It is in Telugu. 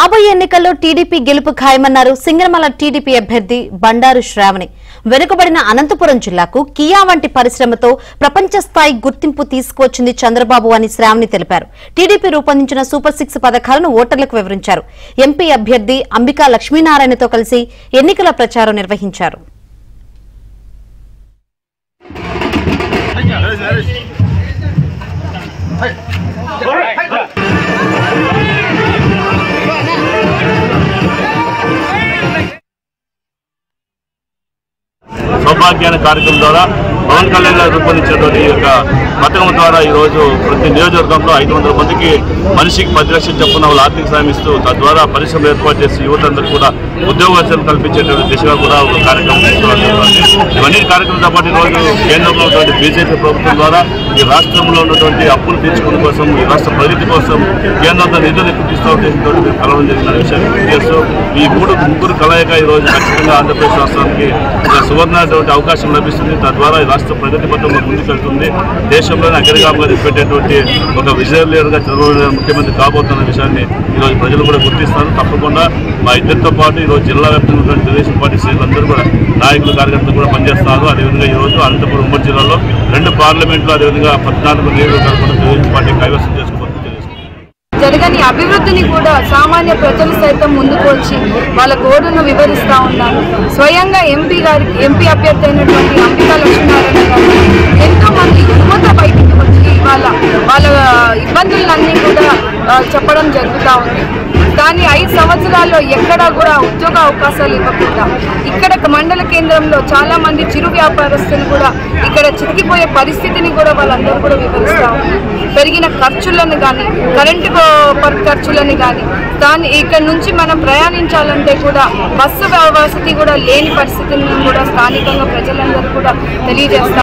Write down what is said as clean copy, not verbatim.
రాబోయే ఎన్నికల్లో టీడీపీ గెలుపు ఖాయమన్నారు సింగనమల టీడీపీ అభ్యర్థి బండారు శ్రావణి. వెనుకబడిన అనంతపురం జిల్లాకు కియా వంటి పరిశ్రమతో ప్రపంచ స్థాయి గుర్తింపు తీసుకువచ్చింది చంద్రబాబు అని శ్రావణి తెలిపారు. టీడీపీ రూపొందించిన సూపర్ 6 పథకాలను ఓటర్లకు వివరించారు. ఎంపీ అభ్యర్థి అంబికా లక్ష్మీనారాయణతో కలిసి ఎన్నికల ప్రచారం నిర్వహించారు. సౌభాగ్యాన్ని కార్యక్రమం ద్వారా పవన్ కళ్యాణ్ గారు రూపొందించినటువంటి ఈ యొక్క పథకం ద్వారా ఈరోజు ప్రతి నియోజకవర్గంలో 500 మందికి మనిషికి 10 లక్షలు చొప్పున వాళ్ళు ఆర్థిక సాయం ఇస్తూ తద్వారా పరిశ్రమలు ఏర్పాటు చేసి యువతందరూ కూడా ఉద్యోగాలు కల్పించేటువంటి దిశగా కూడా ఒక కార్యక్రమం తీసుకోవాలి. ఇవన్నీ కార్యక్రమంతో పాటు ఈరోజు కేంద్రంలో ఉన్నటువంటి బీజేపీ ప్రభుత్వం ద్వారా ఈ రాష్ట్రంలో ఉన్నటువంటి అప్పులు తీర్చుకునే కోసం, ఈ రాష్ట్ర ప్రగతి కోసం కేంద్రంతో నిధులు తీసుకోవడంతో కలవడం జరిగిన విషయాన్ని గుర్తు చేస్తూ ఈ ముగ్గురు కలయిక ఈరోజు ఖచ్చితంగా ఆంధ్రప్రదేశ్ రాష్ట్రానికి సువర్ణమైనటువంటి అవకాశం లభిస్తుంది. తద్వారా ఈ రాష్ట్ర ప్రగతి పథంలో ముందుకెళ్తుంది. దేశంలోనే అగ్రగామిగా నిలబెట్టేటువంటి ఒక విజనరీ లీడర్గా చంద్రబాబు ముఖ్యమంత్రి కాబోతున్న విషయాన్ని ఈరోజు ప్రజలు కూడా గుర్తిస్తారు. తప్పకుండా మా ఇద్దరితో పాటు ఈరోజు జిల్లా వ్యాప్తంగా తెలుగుదేశం పార్టీ శ్రేణులందరూ కూడా నాయకులు కార్యకర్తలు కూడా పనిచేస్తున్నారు. అదేవిధంగా ఈరోజు అనంతపురం ఉమ్మడి జిల్లాలో 2 పార్లమెంట్లు అదేవిధంగా 14 నియోజకవర్గాలు తెలుగుదేశం పార్టీ కైవసం చేసుకోవాలని జరగని అభివృద్ధిని కూడా సామాన్య ప్రజలు సైతం ముందుకు వచ్చి వాళ్ళ గోడును వివరిస్తూ ఉన్నారు. స్వయంగా ఎంపీ అభ్యర్థి అయినటువంటి అంబికా లక్ష్మీనారాయణ గారు ఎంతో మంది యువత బయటికి వచ్చి వాళ్ళ ఇబ్బందులన్నీ కూడా చెప్పడం జరుగుతూ ఉంది. కానీ 5 సంవత్సరాల్లో ఎక్కడా కూడా ఉద్యోగ అవకాశాలు ఇవ్వకుండా ఇక్కడ మండల కేంద్రంలో చాలా మంది చిరు వ్యాపారస్తులు కూడా ఇక్కడ చితికిపోయే పరిస్థితిని కూడా వాళ్ళందరూ కూడా వివరిస్తూ ఉన్నారు. పెరిగిన ఖర్చులను కానీ కరెంటు ఖర్చులని కానీ ఇక్కడ నుంచి మనం ప్రయాణించాలంటే కూడా బస్సు వసతి కూడా లేని పరిస్థితిని కూడా స్థానికంగా ప్రజలందరూ కూడా తెలియజేస్తాం.